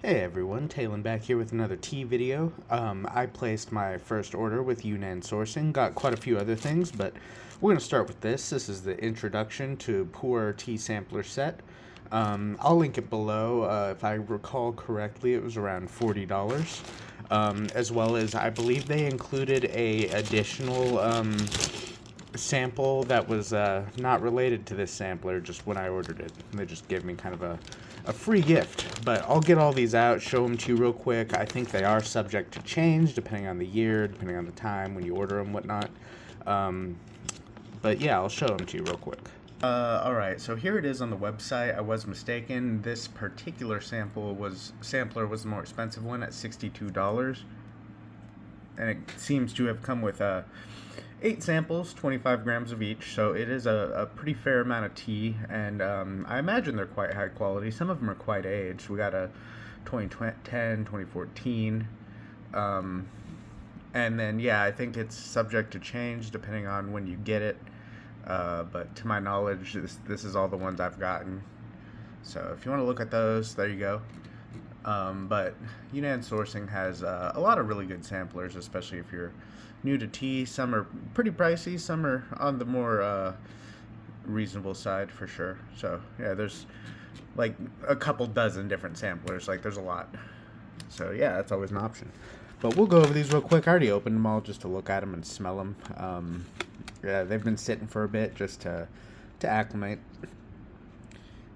Hey everyone, Talon back here with another tea video. I placed my first order with Yunnan Sourcing, got quite a few other things, but we're going to start with this. This is the introduction to Pour Tea Sampler Set. I'll link it below. If I recall correctly, it was around $40. As well as I believe they included a additional sample that was not related to this sampler just when I ordered it. They just gave me kind of a free gift. But I'll get all these out, show them to you real quick. I think they are subject to change depending on the year, depending on the time when you order them, whatnot. But yeah, I'll show them to you real quick. Alright, so here it is on the website. I was mistaken. This particular sampler was the more expensive one at $62. And it seems to have come with 8 samples, 25 grams of each, so it is a pretty fair amount of tea, and I imagine they're quite high quality. Some of them are quite aged. We got a 2010, 2014, and then, yeah, I think it's subject to change depending on when you get it, but to my knowledge, this is all the ones I've gotten. So if you want to look at those, there you go. But Yunnan Sourcing has a lot of really good samplers, especially if you're new to tea. Some are pretty pricey, some are on the more reasonable side for sure. So yeah, there's like a couple dozen different samplers, like there's a lot. So yeah, that's always an option. But we'll go over these real quick. I already opened them all just to look at them and smell them. Yeah, they've been sitting for a bit just to acclimate.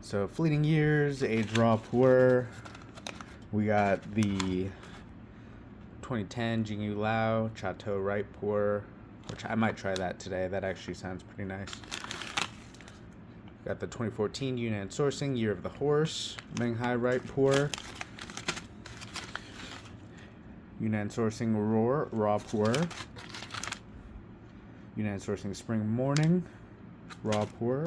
So Fleeting Years, Aged Raw Puer. We got the 2010 Jingyu Lao Chateau Ripe Pour, which I might try that today. That actually sounds pretty nice. Got the 2014 Yunnan Sourcing Year of the Horse Menghai Ripe Pour. Yunnan Sourcing Roar Raw Pour. Yunnan Sourcing Spring Morning Raw Pour.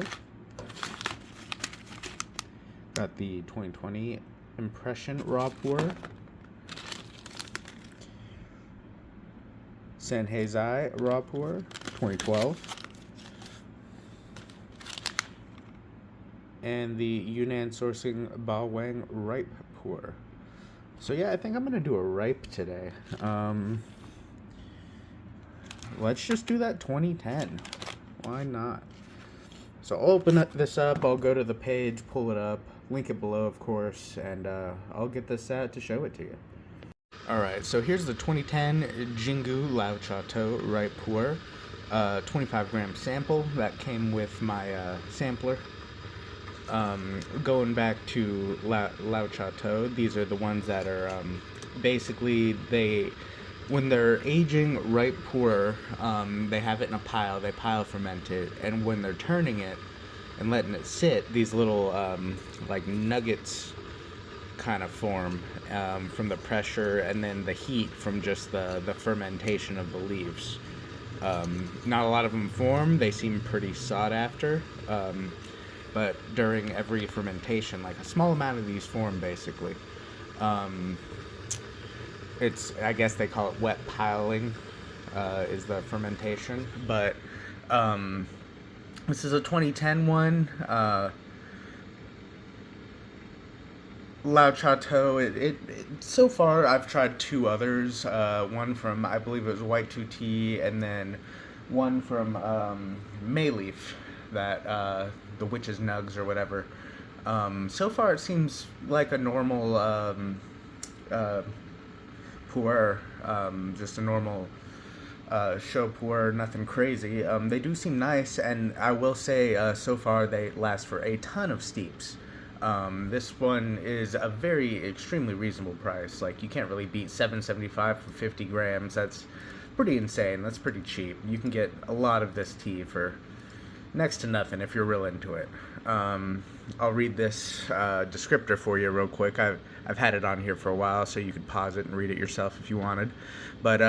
Got the 2020 Impression Raw Pour. Sanheizai Raw Pour, 2012. And the Yunnan Sourcing Bawang Ripe Pour. So yeah, I think I'm going to do a ripe today. Let's just do that 2010. Why not? So I'll open this up, I'll go to the page, pull it up, link it below, of course, and I'll get this out to show it to you. Alright, so here's the 2010 Jingyu Lao Chateau Ripe Pour, 25 gram sample that came with my sampler. Going back to Lao Chateau, these are the ones that are basically when they're aging ripe pour, they have it in a pile, they pile ferment it, and when they're turning it and letting it sit, these little like nuggets kind of form from the pressure and then the heat from just the fermentation of the leaves. Not a lot of them form, they seem pretty sought after, but during every fermentation, like a small amount of these form basically. I guess they call it wet piling, is the fermentation, but this is a 2010 one. Lao Chateau, so far I've tried 2 others, one from, I believe it was White Two Tea, and then one from Mayleaf, that the Witch's Nugs or whatever. So far it seems like a normal pour, just a normal show pour, nothing crazy. They do seem nice, and I will say so far they last for a ton of steeps. This one is a very extremely reasonable price. Like, you can't really beat $7.75 for 50 grams. That's pretty insane. That's pretty cheap. You can get a lot of this tea for next to nothing if you're real into it. I'll read this descriptor for you real quick. I've had it on here for a while, so you could pause it and read it yourself if you wanted. But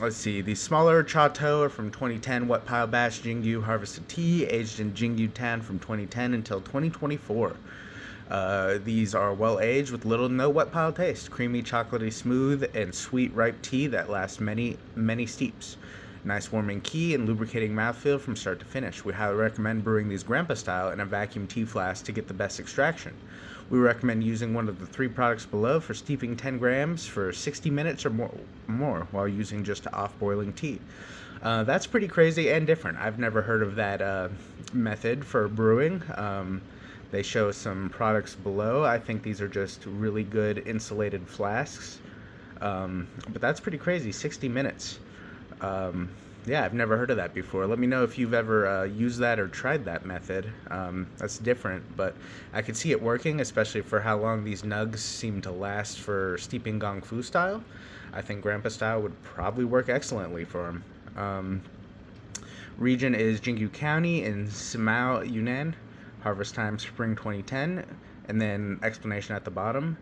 let's see. These smaller Chateau are from 2010 Wet Pile Bash Jingyu Harvested Tea, aged in Jingyu Tan from 2010 until 2024. These are well aged with little to no wet pile taste. Creamy, chocolatey, smooth, and sweet ripe tea that lasts many, many steeps. Nice warming key and lubricating mouthfeel from start to finish. We highly recommend brewing these grandpa style in a vacuum tea flask to get the best extraction. We recommend using one of the 3 products below for steeping 10 grams for 60 minutes or more while using just off-boiling tea. That's pretty crazy and different. I've never heard of that method for brewing. They show some products below. I think these are just really good insulated flasks. But that's pretty crazy, 60 minutes. Yeah, I've never heard of that before. Let me know if you've ever used that or tried that method. That's different, but I could see it working, especially for how long these nugs seem to last for steeping gongfu style. I think grandpa style would probably work excellently for them. Region is Jingyu County in Simao, Yunnan. Harvest time spring 2010. And then explanation at the bottom.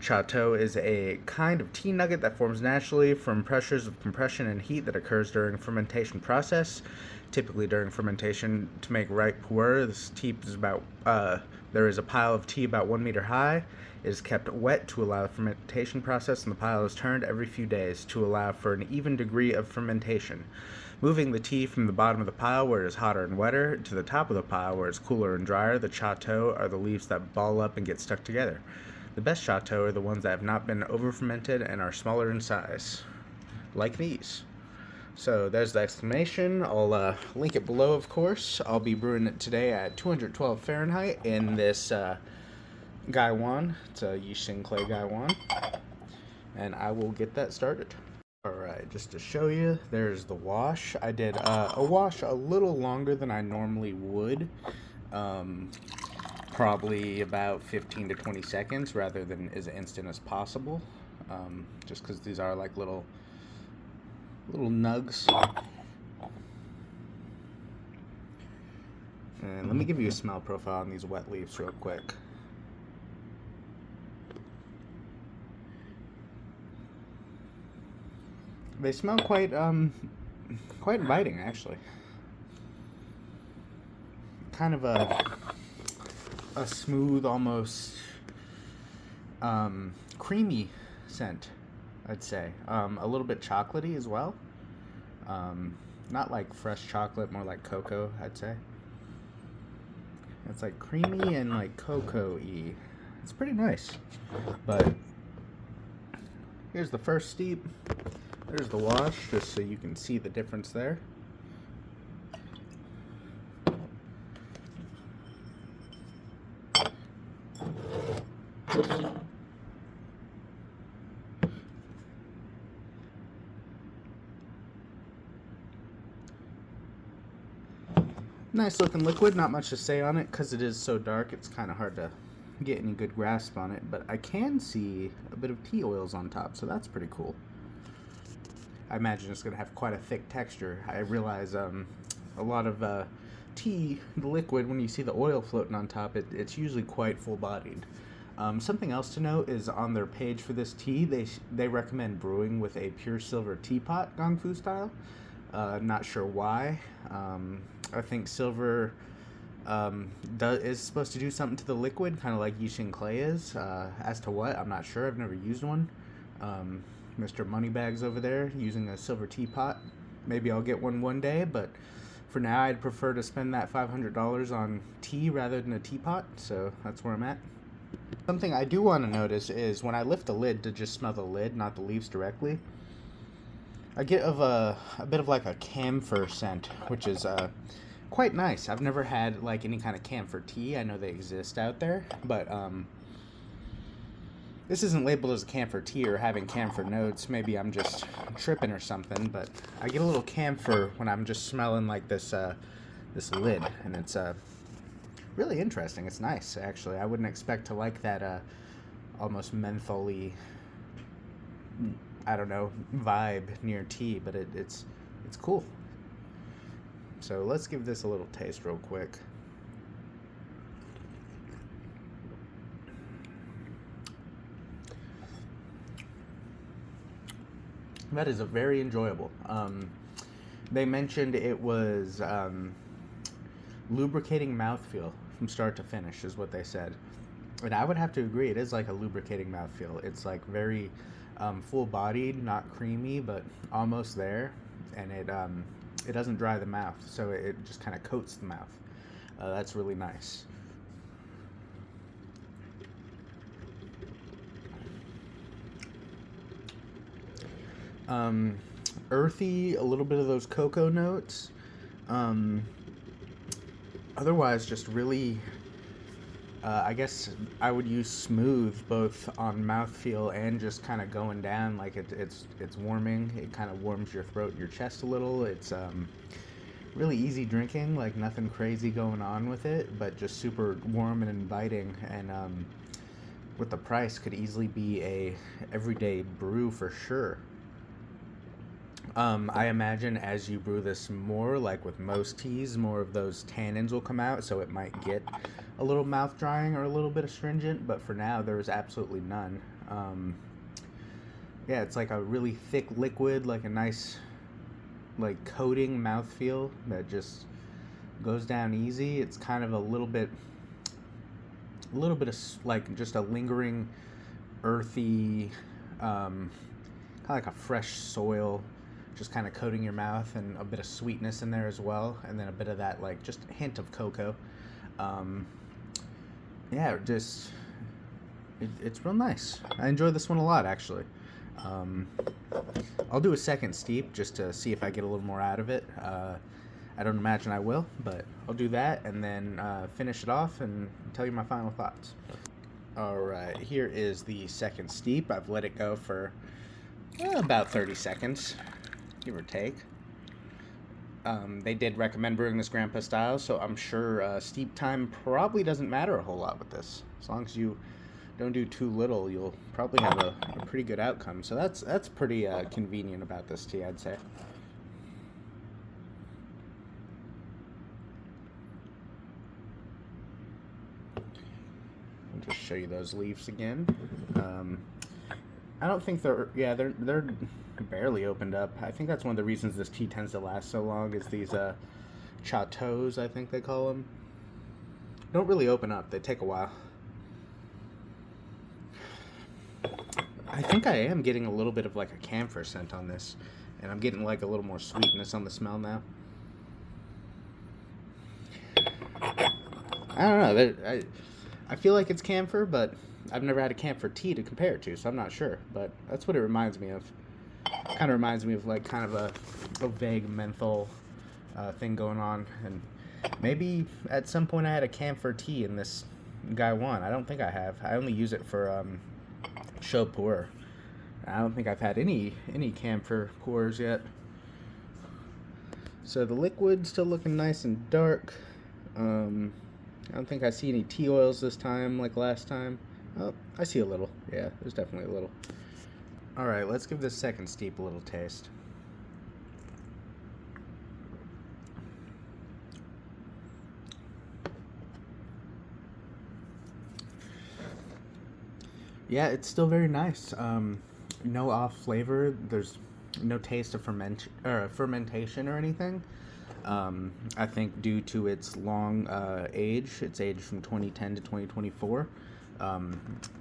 Cacao is a kind of tea nugget that forms naturally from pressures of compression and heat that occurs during fermentation process. Typically during fermentation to make ripe pu'er, this tea is about, there is a pile of tea about 1 meter high. It is kept wet to allow the fermentation process, and the pile is turned every few days to allow for an even degree of fermentation. Moving the tea from the bottom of the pile where it is hotter and wetter to the top of the pile where it's cooler and drier, the cacao are the leaves that ball up and get stuck together. The best cacao are the ones that have not been over-fermented and are smaller in size, like these. So there's the explanation. I'll link it below, of course. I'll be brewing it today at 212 Fahrenheit in this gaiwan. It's a Yixing clay gaiwan. And I will get that started. Alright, just to show you, there's the wash. I did a wash a little longer than I normally would. Probably about 15 to 20 seconds rather than as instant as possible, just because these are like little nugs. And let me give you a smell profile on these wet leaves real quick. They smell quite inviting, actually. Kind of a smooth, almost creamy scent, I'd say. A little bit chocolatey as well. Not like fresh chocolate, more like cocoa, I'd say. It's like creamy and like cocoa-y. It's pretty nice. But here's the first steep. There's the wash, just so you can see the difference there. Nice looking liquid, not much to say on it because it is so dark. It's kind of hard to get any good grasp on it, but I can see a bit of tea oils on top, so that's pretty cool. I imagine it's going to have quite a thick texture. I realize a lot of tea, the liquid, when you see the oil floating on top, it's usually quite full-bodied. Something else to note is on their page for this tea, they recommend brewing with a pure silver teapot, gongfu style. Not sure why. I think silver is supposed to do something to the liquid, kind of like Yixing clay is. As to what, I'm not sure. I've never used one. Mr. Moneybags over there using a silver teapot. Maybe I'll get one day, but for now I'd prefer to spend that $500 on tea rather than a teapot, so that's where I'm at. Something I do want to notice is when I lift the lid to just smell the lid, not the leaves directly, I get a bit of like a camphor scent, which is quite nice. I've never had like any kind of camphor tea. I know they exist out there, but this isn't labeled as a camphor tea or having camphor notes. Maybe I'm just tripping or something, but I get a little camphor when I'm just smelling like this lid, and it's really interesting. It's nice, actually. I wouldn't expect to like that almost mentholy, I don't know, vibe near tea, but it's cool. So let's give this a little taste real quick. That is a very enjoyable. They mentioned it was lubricating mouthfeel from start to finish is what they said. And I would have to agree, it is like a lubricating mouthfeel. It's like very full-bodied, not creamy, but almost there. and it doesn't dry the mouth, so it just kind of coats the mouth. That's really nice. Earthy, a little bit of those cocoa notes. Otherwise, just really, I guess I would use smooth both on mouthfeel and just kind of going down, like it's warming. It kind of warms your throat and your chest a little. It's really easy drinking, like nothing crazy going on with it, but just super warm and inviting. And with the price, could easily be a everyday brew for sure. I imagine as you brew this more, like with most teas, more of those tannins will come out, so it might get a little mouth drying or a little bit astringent, but for now there's absolutely none. Yeah, it's like a really thick liquid, like a nice like coating mouthfeel that just goes down easy. It's kind of a little bit of like just a lingering earthy, kind of like a fresh soil, just kind of coating your mouth, and a bit of sweetness in there as well, and then a bit of that like just a hint of cocoa. Yeah, just it's real nice. I enjoy this one a lot, actually. I'll do a second steep just to see if I get a little more out of it. I don't imagine I will, but I'll do that and then finish it off and tell you my final thoughts. Alright, here is the second steep. I've let it go for about 30 seconds, give or take. They did recommend brewing this grandpa style, so I'm sure steep time probably doesn't matter a whole lot with this. As long as you don't do too little, you'll probably have a pretty good outcome. So that's pretty convenient about this tea, I'd say. I'll just show you those leaves again. I don't think they're barely opened up. I think that's one of the reasons this tea tends to last so long, is these chateaus, I think they call them. Don't really open up. They take a while. I think I am getting a little bit of like a camphor scent on this, and I'm getting like a little more sweetness on the smell now. I don't know. I feel like it's camphor, but I've never had a camphor tea to compare it to, so I'm not sure. But that's what it reminds me of. Kind of reminds me of like kind of a vague menthol thing going on. And maybe at some point I had a camphor tea in this gaiwan. I don't think I have. I only use it for show pour. I don't think I've had any camphor pours yet. So the liquid's still looking nice and dark. I don't think I see any tea oils this time like last time. Oh, I see a little. Yeah, there's definitely a little. Alright, let's give this second steep a little taste. Yeah, it's still very nice. No off flavor. There's no taste of fermentation or anything. I think due to its long age, it's aged from 2010 to 2024.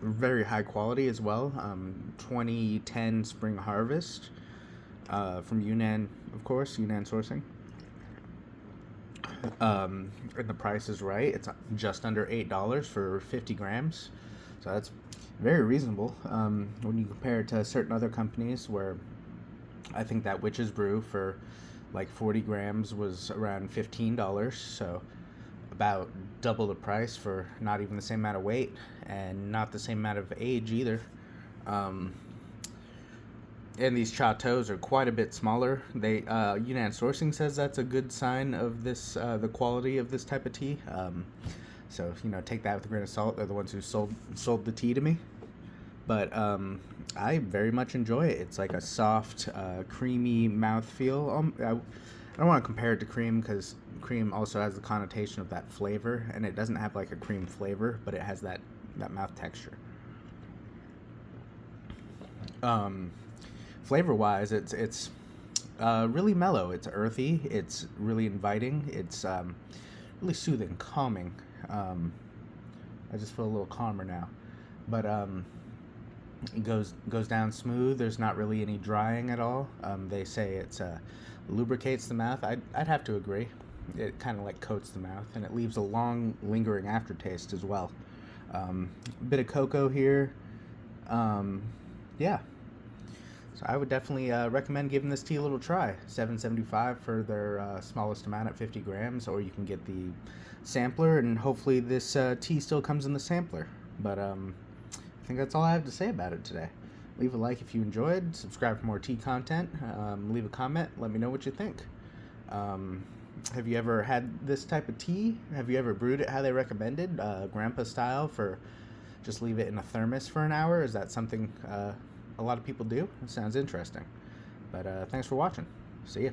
Very high quality as well. 2010 spring harvest from Yunnan, of course, Yunnan Sourcing. And the price is right. It's just under $8 for 50 grams. So that's very reasonable when you compare it to certain other companies where I think that Witch's Brew for like 40 grams was around $15. So about double the price for not even the same amount of weight and not the same amount of age either. And these chateaus are quite a bit smaller. They Yunnan Sourcing says that's a good sign of this the quality of this type of tea. So take that with a grain of salt. They're the ones who sold the tea to me. But I very much enjoy it. It's like a soft, creamy mouthfeel. I don't want to compare it to cream because cream also has the connotation of that flavor, and it doesn't have like a cream flavor, but it has that mouth texture. Flavor-wise, it's really mellow. It's earthy. It's really inviting. It's really soothing, calming. I just feel a little calmer now. But It goes down smooth. There's not really any drying at all. They say it's lubricates the mouth. I'd have to agree. It kind of like coats the mouth, and it leaves a long, lingering aftertaste as well. A bit of cocoa here. Yeah. So I would definitely recommend giving this tea a little try. $7.75 for their smallest amount at 50 grams, or you can get the sampler, and hopefully this tea still comes in the sampler. But I think that's all I have to say about it today. Leave a like if you enjoyed. Subscribe for more tea content. Leave a comment. Let me know what you think. Have you ever had this type of tea? Have you ever brewed it how they recommended, grandpa style, for just leave it in a thermos for an hour? Is that something a lot of people do? It sounds interesting. But thanks for watching. See ya.